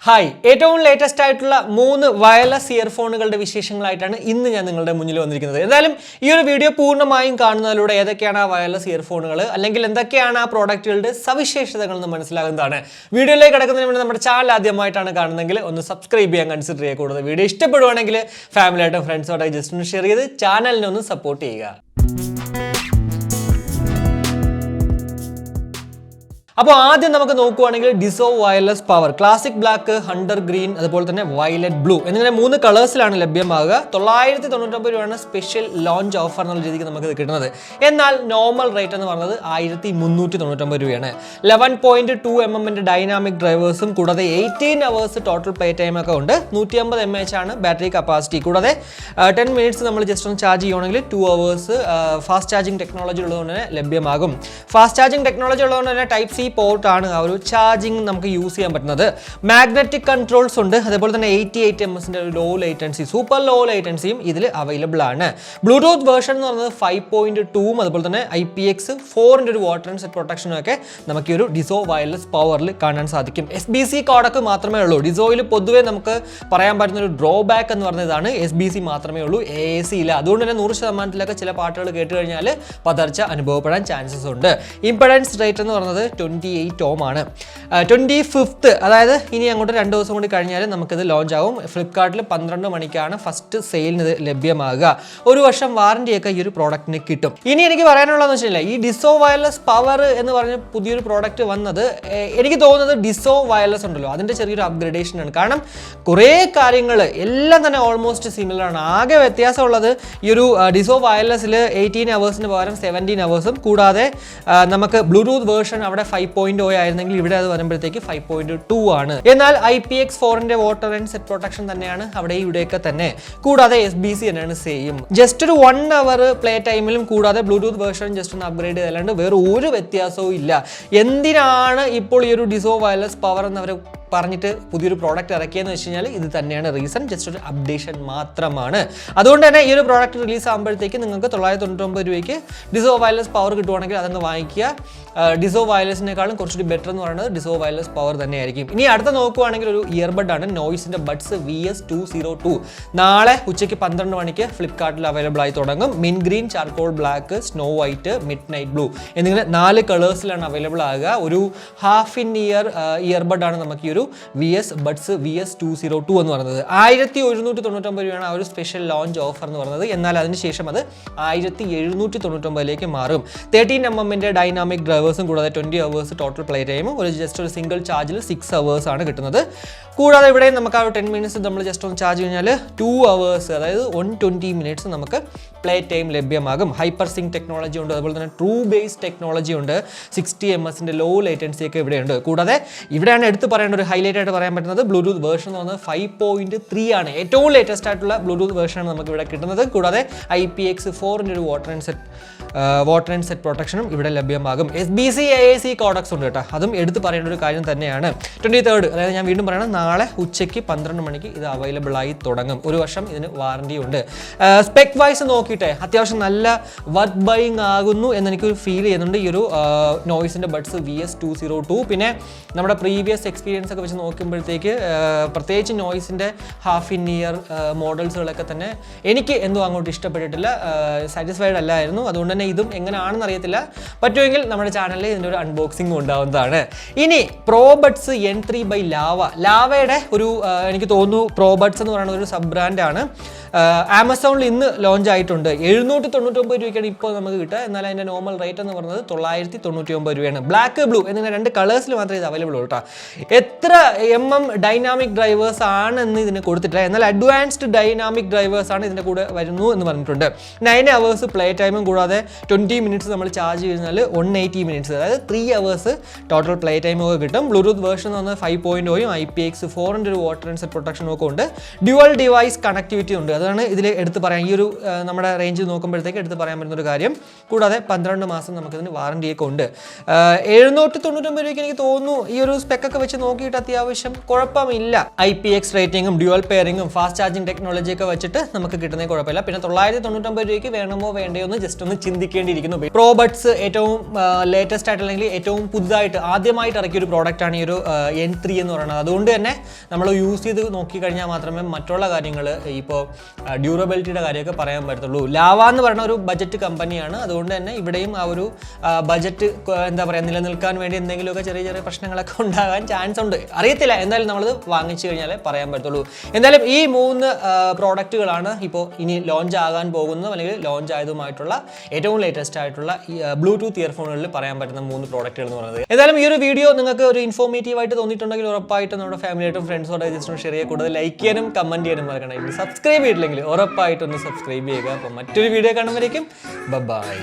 Hi, ഏറ്റവും latest ആയിട്ടുള്ള 3 wireless ഇയർഫോണുകളുടെ വിശേഷങ്ങളായിട്ടാണ് ഇന്ന് ഞാൻ നിങ്ങളുടെ മുന്നിൽ വന്നിരിക്കുന്നത്. എന്തായാലും ഈ ഒരു വീഡിയോ പൂർണ്ണമായും കാണുന്നതിലൂടെ ഏതൊക്കെയാണ് ആ വയർലെസ് ഇയർഫോണുകൾ അല്ലെങ്കിൽ എന്തൊക്കെയാണ് ആ പ്രോഡക്റ്റുകളുടെ സവിശേഷതകൾ എന്ന് മനസ്സിലാകുന്നതാണ്. വീഡിയോയിലേക്ക് കിടക്കുന്നതിന് മുന്നേ നമ്മുടെ ചാനൽ ആദ്യമായിട്ടാണ് കാണുന്നതെങ്കിൽ ഒന്ന് സബ്സ്ക്രൈബ് ചെയ്യാൻ കൺസിഡർ ചെയ്യുക. കൂടുതൽ വീഡിയോ ഇഷ്ടപ്പെടുവാണെങ്കിൽ ഫാമിലിയായിട്ടും ഫ്രണ്ട്സോടായി ജസ്റ്റ് ഒന്ന് ഷെയർ ചെയ്ത് ചാനലിനെ ഒന്ന് സപ്പോർട്ട് ചെയ്യുക. അപ്പോൾ ആദ്യം നമുക്ക് നോക്കുവാണെങ്കിൽ Dizo wireless power classic black, hunter green, അതുപോലെ തന്നെ വയലറ്റ് ബ്ലൂ എന്നിങ്ങനെ 3 കളേഴ്സിലാണ് ലഭ്യമാകുക. 999 രൂപയാണ് സ്പെഷ്യൽ ലോഞ്ച് ഓഫർ എന്നുള്ള രീതിക്ക് നമുക്ക് കിട്ടുന്നത്. എന്നാൽ നോർമൽ റേറ്റ് എന്ന് പറയുന്നത് 1399 രൂപയാണ്. 11.2 mm ഡൈനാമിക് ഡ്രൈവേഴ്സും കൂടാതെ 18 അവേഴ്സ് ടോട്ടൽ പ്ലേ ടൈം ഒക്കെ ഉണ്ട്. 150 mAh ആണ് ബാറ്ററി കപ്പാസിറ്റി. കൂടാതെ 10 മിനിറ്റ്സ് നമ്മൾ ജസ്റ്റ് ഒന്ന് ചാർജ് ചെയ്യുകയാണെങ്കിൽ 2 അവേഴ്സ് ഫാസ്റ്റ് ചാർജിങ് ടെക്നോളജി ഉള്ളതുകൊണ്ട് തന്നെ ലഭ്യമാകും. ഫാസ്റ്റ് ചാർജിങ് ടെക്നോളജി ഉള്ളതുകൊണ്ട് തന്നെ ടൈപ്പ് സി പോർട്ടാണ് ആ ഒരു ചാർജിങ് നമുക്ക് യൂസ് ചെയ്യാൻ പറ്റുന്നത്. മാഗ്നറ്റിക് കൺട്രോൾസ് ഉണ്ട്. അതേപോലെ തന്നെ 88 ms ഒരു ലോ ലേറ്റൻസി, സൂപ്പർ ലോ ലേറ്റൻസിയും ഇതിൽ അവൈലബിൾ ആണ്. ബ്ലൂടൂത്ത് വേർഷൻ എന്ന് പറയുന്നത് 5.2 അതുപോലെ തന്നെ IPX4 ഒരു വാട്ടർ ആൻഡ് സെറ്റ് പ്രൊട്ടക്ഷനും ഒക്കെ നമുക്ക് ഈ ഒരു ഡിസോ വയർലെസ് പവറിൽ കാണാൻ സാധിക്കും. SBC കോഡൊക്കെ മാത്രമേ ഉള്ളൂ. ഡിസോയിൽ പൊതുവേ നമുക്ക് പറയാൻ പറ്റുന്ന ഒരു ഡ്രോബാക്ക് എന്ന് പറയുന്നത് ഇതാണ്, SBC മാത്രമേ ഉള്ളൂ, AAC ഇല്ല. അതുകൊണ്ട് തന്നെ 100% ചില പാട്ടുകൾ കേട്ട് കഴിഞ്ഞാൽ പതർച്ച അനുഭവപ്പെടാൻ ചാൻസസ് ഉണ്ട്. ഇംപെഡൻസ് റേറ്റ് എന്ന് പറയുന്നത് 28 ohm ആണ്. 25th അതായത് ഇനി അങ്ങോട്ട് 2 ദിവസം കൂടി കഴിഞ്ഞാൽ നമുക്കിത് ലോഞ്ച് ആവും. ഫ്ലിപ്കാർട്ടിൽ 12 മണിക്കാണ് ഫസ്റ്റ് സെയിലിന് ഇത് ലഭ്യമാകുക. 1 വർഷം വാറന്റിയൊക്കെ ഈ ഒരു പ്രോഡക്റ്റിന് കിട്ടും. ഇനി എനിക്ക് പറയാനുള്ളതെന്ന് വെച്ചാൽ ഈ ഡിസോ വയർലെസ് പവർ എന്ന് പറഞ്ഞ പുതിയൊരു പ്രോഡക്റ്റ് വന്നത് എനിക്ക് തോന്നുന്നത് ഡിസോ വയർലെസ് ഉണ്ടല്ലോ അതിൻ്റെ ചെറിയൊരു അപ്ഗ്രഡേഷൻ ആണ്. കാരണം കുറേ കാര്യങ്ങൾ എല്ലാം തന്നെ ഓൾമോസ്റ്റ് സിമിലർ ആണ്. ആകെ വ്യത്യാസമുള്ളത് ഈ ഒരു ഡിസോ വയർലെസ്സിൽ 18 അവേഴ്സിന് പകരം 17 അവേഴ്സും കൂടാതെ നമുക്ക് ബ്ലൂടൂത്ത് വേർഷൻ അവിടെ 5.0 ആയിരുന്നെങ്കിൽ ഇവിടെ അത് വരുമ്പോഴത്തേക്ക് 5.2 ആണ്. എന്നാൽ IPX4 water and set protection തന്നെയാണ് അവിടെ ഇവിടെയൊക്കെ തന്നെ. കൂടാതെ SBC തന്നെയാണ് സെയിം. ജസ്റ്റ് ഒരു 1 അവർ പ്ലേ ടൈമിലും കൂടാതെ ബ്ലൂടൂത്ത് വേർഷൻ ജസ്റ്റ് ഒന്ന് അപ്ഗ്രേഡ് ചെയ്തല്ലാണ്ട് വേറെ ഒരു വ്യത്യാസവും ഇല്ല. എന്തിനാണ് ഇപ്പോൾ ഈ ഒരു ഡിസോ വയർലെസ് പവർ എന്നവർ പറഞ്ഞിട്ട് പുതിയൊരു പ്രോഡക്റ്റ് ഇറക്കിയെന്ന് വെച്ച് കഴിഞ്ഞാൽ ഇത് തന്നെയാണ് റീസൺ. ജസ്റ്റ് ഒരു അപ്ഡേഷൻ മാത്രമാണ്. അതുകൊണ്ട് തന്നെ ഈ ഒരു പ്രോഡക്റ്റ് റിലീസ് ആകുമ്പോഴത്തേക്ക് നിങ്ങൾക്ക് 999 രൂപയ്ക്ക് ഡിസോ വയർലെസ് പവർ കിട്ടുവാണെങ്കിൽ അതങ്ങ് വാങ്ങിക്കുക. ഡിസോ വയർലെസിനേക്കാളും കുറച്ചുകൂടി ബെറ്റർ എന്ന് പറയുന്നത് ഡിസോ വയർലെസ് പവർ തന്നെയായിരിക്കും. ഇനി അടുത്ത നോക്കുവാണെങ്കിൽ ഒരു ഇയർബഡ് ആണ്, നോയ്സിൻ്റെ ബഡ്സ് VS202. നാളെ ഉച്ചയ്ക്ക് 12 മണിക്ക് ഫ്ലിപ്കാർട്ടിൽ അവൈലബിൾ ആയി തുടങ്ങും. മിൻ green, charcoal black, snow white, mid night blue എന്നിങ്ങനെ 4 കളേഴ്സിലാണ് അവൈലബിൾ ആകുക. ഒരു ഹാഫ് ഇൻ ഇയർബഡ് ആണ് നമുക്ക് ഈ ഒരു ബഡ്സ് VS202 എന്ന് പറയുന്നത്. 1199 രൂപയാണ് ആ ഒരു സ്പെഷ്യൽ ലോഞ്ച് ഓഫർ എന്ന് പറയുന്നത്. എന്നാൽ അതിനുശേഷം അത് 1799 മാറും. 13 mm ഡൈനാമിക് ഡ്രൈവേഴ്സും കൂടാതെ 20 അവേഴ്സ് ടോട്ടൽ പ്ലേ ടൈമും ജസ്റ്റ് ഒരു സിംഗിൾ ചാർജിൽ 6 അവേഴ്സ് ആണ് കിട്ടുന്നത്. കൂടാതെ ഇവിടെ നമുക്ക് ആ 10 മിനിറ്റ്സ് നമ്മൾ ജസ്റ്റ് ഒന്ന് ചാർജ് കഴിഞ്ഞാൽ 2 അവേഴ്സ് അതായത് 120 മിനിറ്റ്സ് നമുക്ക് പ്ലേ ടൈം ലഭ്യമാകും. ഹൈപ്പർ സിങ്ക് ടെക്നോളജി ഉണ്ട്, അതുപോലെ തന്നെ ട്രൂ ബേസ് ടെക്നോളജി ഉണ്ട്. 60 ms ലോ ലേറ്റൻസി ഒക്കെ ഇവിടെയുണ്ട്. കൂടാതെ ഇവിടെയാണ് എടുത്ത് പറയേണ്ട ഒരു ഹൈലൈറ്റ് ആയിട്ട് പറയാൻ പറ്റുന്നത് ബ്ലൂടൂത്ത് വേർഷൻ എന്ന് പറയുന്നത് 5.3 ആണ്. ഏറ്റവും ലേറ്റസ്റ്റ് ആയിട്ടുള്ള ബ്ലൂടൂത്ത് വേർഷനാണ് നമുക്ക് ഇവിടെ കിട്ടുന്നത്. കൂടാതെ IPX4 ഒരു വാട്ടർ ആൻഡ് സെറ്റ് പ്രൊട്ടക്ഷനും ഇവിടെ ലഭ്യമാകും. SBC AAC കോഡക്സ് ഉണ്ട് കേട്ടോ, അതും എടുത്ത് പറയേണ്ട ഒരു കാര്യം തന്നെയാണ്. 23rd അതായത് ഞാൻ വീണ്ടും പറയണം, നാളെ ഉച്ചയ്ക്ക് 12 മണിക്ക് ഇത് അവൈലബിൾ ആയി തുടങ്ങും. 1 വർഷം ഇതിന് വാറന്റി ഉണ്ട്. സ്പെക് വൈസ് നോക്കിയിട്ടെ അത്യാവശ്യം നല്ല വർത്ത് ബൈയിങ് ആകുന്നു എന്നെനിക്കൊരു ഫീൽ ചെയ്യുന്നുണ്ട് ഈ ഒരു നോയ്സിൻ്റെ ബഡ്സ് VS202. പിന്നെ നമ്മുടെ പ്രീവിയസ് എക്സ്പീരിയൻസ് ഒക്കെ വെച്ച് നോക്കുമ്പോഴത്തേക്ക് പ്രത്യേകിച്ച് നോയ്സിൻ്റെ ഹാഫ് ഇൻ ഇയർ മോഡൽസുകളൊക്കെ തന്നെ എനിക്ക് എന്തോ അങ്ങോട്ട് ഇഷ്ടപ്പെട്ടിട്ടില്ല, സാറ്റിസ്ഫൈഡ് അല്ലായിരുന്നു. അതുകൊണ്ട് തന്നെ ഇതും എങ്ങനെയാണെന്ന് അറിയത്തില്ല. പറ്റുമെങ്കിൽ നമ്മുടെ ചാനലിൽ ഇതിൻ്റെ ഒരു അൺബോക്സിംഗ് ഉണ്ടാവുന്നതാണ്. ഇനി പ്രോബഡ്സ് N3 by ലാവയുടെ ഒരു എനിക്ക് തോന്നുന്നു പ്രോബഡ്സ് എന്ന് പറയുന്ന ഒരു സബ് ബ്രാൻഡാണ്. ആമസോണിൽ ഇന്ന് ലോഞ്ച് ആയിട്ടുണ്ട്. 799 രൂപയ്ക്കാണ് ഇപ്പോൾ നമുക്ക് കിട്ടുക. എന്നാൽ അതിൻ്റെ നോർമൽ റേറ്റ് എന്ന് പറയുന്നത് 999 രൂപയാണ്. ബ്ലാക്ക്, ബ്ലൂ എന്നിങ്ങനെ 2 കളേഴ്സിൽ മാത്രമേ ഇത് അവൈലബിൾ ഉള്ളൂ കേട്ടോ. എത്ര ഡൈനാമിക് ഡ്രൈവേഴ്സ് ആണെന്ന് ഇതിന് കൊടുത്തിട്ടില്ല. എന്നാൽ അഡ്വാൻസ്ഡ് ഡൈനാമിക് ഡ്രൈവേഴ്സ് ആണ് ഇതിൻ്റെ കൂടെ വരുന്നു എന്ന് പറഞ്ഞിട്ടുണ്ട്. 9 അവേഴ്സ് പ്ലേ ടൈമും കൂടാതെ 20 മിനിറ്റ്സ് നമ്മൾ ചാർജ് കഴിഞ്ഞാൽ 180 മിനിറ്റ്സ് അതായത് 3 അവേഴ്സ് ടോട്ടൽ പ്ലേ ടൈമും ഒക്കെ കിട്ടും. ബ്ലൂടൂത്ത് വേർഷൻ എന്ന് പറഞ്ഞാൽ 5.0 IPX4 ഒരു വാട്ടർ ആൻഡ് സെറ്റ് പ്രൊട്ടക്ഷനും ഒക്കെ ഉണ്ട്. ഡ്യുവൽ ഡിവൈസ് കണക്ടിവിറ്റി ഉണ്ട്. അതാണ് ഇതിൽ എടുത്ത് പറയാം. ഈ ഒരു നമ്മുടെ റേഞ്ച് നോക്കുമ്പോഴത്തേക്ക് എടുത്ത് പറയാൻ പറ്റുന്ന ഒരു കാര്യം. കൂടാതെ 12 മാസം നമുക്കിതിന് വാറണ്ടിയൊക്കെ ഉണ്ട്. 799 രൂപയ്ക്ക് എനിക്ക് തോന്നുന്നു ഈ ഒരു സ്പെക്കൊക്കെ വെച്ച് നോക്കിയിട്ട് അത്യാവശ്യം കുഴപ്പമില്ല. IPX റേറ്റിംഗും ഡ്യുവൽ പെയറിംഗും ഫാസ്റ്റ് ചാർജിങ് ടെക്നോളജി ഒക്കെ വെച്ചിട്ട് നമുക്ക് കിട്ടുന്നത് കുഴപ്പമില്ല. പിന്നെ 999 രൂപയ്ക്ക് വേണമോ വേണ്ടയോ എന്ന് ജസ്റ്റ് ഒന്ന് ചിന്തിക്കേണ്ടിയിരിക്കുന്നു. പ്രോബഡ്സ് ഏറ്റവും ലേറ്റസ്റ്റ് ആയിട്ട് അല്ലെങ്കിൽ ഏറ്റവും പുതുതായിട്ട് ആദ്യമായിട്ട് ഇറക്കിയ ഒരു പ്രോഡക്റ്റ് ആണ് ഈ ഒരു N3 എന്ന് പറയുന്നത്. അതുകൊണ്ട് തന്നെ നമ്മൾ യൂസ് ചെയ്ത് നോക്കിക്കഴിഞ്ഞാൽ മാത്രമേ മറ്റുള്ള കാര്യങ്ങൾ ഇപ്പോൾ ഡ്യൂറബിലിറ്റിയുടെ കാര്യമൊക്കെ പറയാൻ പറ്റത്തുള്ളൂ. ലാവ എന്ന് പറയുന്ന ഒരു ബജറ്റ് കമ്പനിയാണ്. അതുകൊണ്ട് തന്നെ ഇവിടെയും ആ ഒരു ബജറ്റ് എന്താ പറയുക നിലനിൽക്കാൻ വേണ്ടി എന്തെങ്കിലുമൊക്കെ ചെറിയ ചെറിയ പ്രശ്നങ്ങളൊക്കെ ഉണ്ടാകാൻ ചാൻസ് ഉണ്ട്. അറിയത്തില്ല, എന്തായാലും നമ്മളത് വാങ്ങിച്ചു കഴിഞ്ഞാലേ പറയാൻ പറ്റുള്ളൂ. എന്തായാലും ഈ 3 പ്രോഡക്റ്റുകളാണ് ഇപ്പോൾ ഇനി ലോഞ്ച് ആകാൻ പോകുന്നതും അല്ലെങ്കിൽ ലോഞ്ച് ആയതുമായിട്ടുള്ള ഏറ്റവും ലേറ്റസ്റ്റ് ആയിട്ടുള്ള ബ്ലൂടൂത്ത് ഇയർഫോണുകളിൽ പറയാൻ പറ്റുന്ന 3 പ്രോഡക്റ്റുകൾ എന്ന് പറയുന്നത്. എന്തായാലും ഈ ഒരു വീഡിയോ നിങ്ങൾക്ക് ഒരു ഇൻഫോർമേറ്റീവ് ആയിട്ട് തോന്നിയിട്ടുണ്ടെങ്കിൽ ഉറപ്പായിട്ടും നമ്മുടെ ഫാമിലിയായിട്ടും ഫ്രണ്ട്സോടെ ജസ്റ്റ് ഷെയർ ചെയ്യുക. കൂടുതൽ ലൈക്ക് ചെയ്യാനും കമന്റ് ചെയ്യാനും മറക്കണം. സബ്സ്ക്രൈബ് ചെയ്തിട്ടില്ലെങ്കിൽ ഉറപ്പായിട്ടൊന്ന് സബ്സ്ക്രൈബ് ചെയ്യുക. അപ്പോൾ മറ്റൊരു വീഡിയോ കാണുമ്പോഴേക്കും ബൈ.